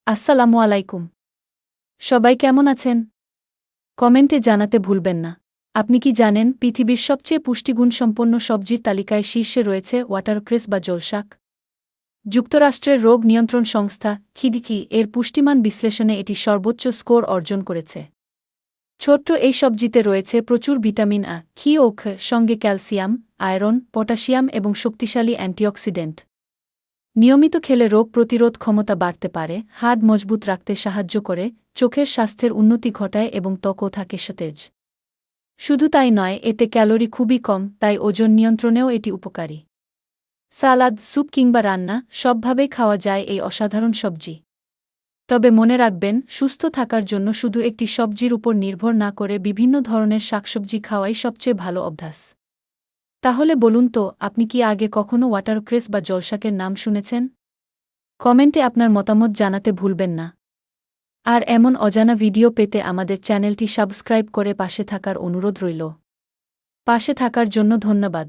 আসসালামু আলাইকুম। সবাই কেমন আছেন? কমেন্টে জানাতে ভুলবেন না। আপনি কি জানেন পৃথিবীর সবচেয়ে পুষ্টিগুণসম্পন্ন সবজির তালিকায় শীর্ষে রয়েছে ওয়াটারক্রেস বা জলশাক? যুক্তরাষ্ট্রের রোগ নিয়ন্ত্রণ সংস্থা খিদিকি এর পুষ্টিমান বিশ্লেষণে এটি সর্বোচ্চ স্কোর অর্জন করেছে। ছোট্ট এই সবজিতে রয়েছে প্রচুর ভিটামিন আ, খি ও খ, সঙ্গে ক্যালসিয়াম, আয়রন, পটাশিয়াম এবং শক্তিশালী অ্যান্টিঅক্সিডেন্ট। নিয়মিত খেলে রোগ প্রতিরোধ ক্ষমতা বাড়তে পারে, হাড় মজবুত রাখতে সাহায্য করে, চোখের স্বাস্থ্যের উন্নতি ঘটায় এবং ত্বকও থাকে সতেজ। শুধু তাই নয়, এতে ক্যালোরি খুবই কম, তাই ওজন নিয়ন্ত্রণেও এটি উপকারী। সালাদ, স্যুপ কিংবা রান্না সবভাবেই খাওয়া যায় এই অসাধারণ সবজি। তবে মনে রাখবেন, সুস্থ থাকার জন্য শুধু একটি সবজির উপর নির্ভর না করে বিভিন্ন ধরনের শাকসবজি খাওয়াই সবচেয়ে ভালো অভ্যাস। তাহলে বলুন তো, আপনি কি আগে কখনো ওয়াটারক্রেস বা জলশাকের নাম শুনেছেন? কমেন্টে আপনার মতামত জানাতে ভুলবেন না। আর এমন অজানা ভিডিও পেতে আমাদের চ্যানেলটি সাবস্ক্রাইব করে পাশে থাকার অনুরোধ রইল। পাশে থাকার জন্য ধন্যবাদ।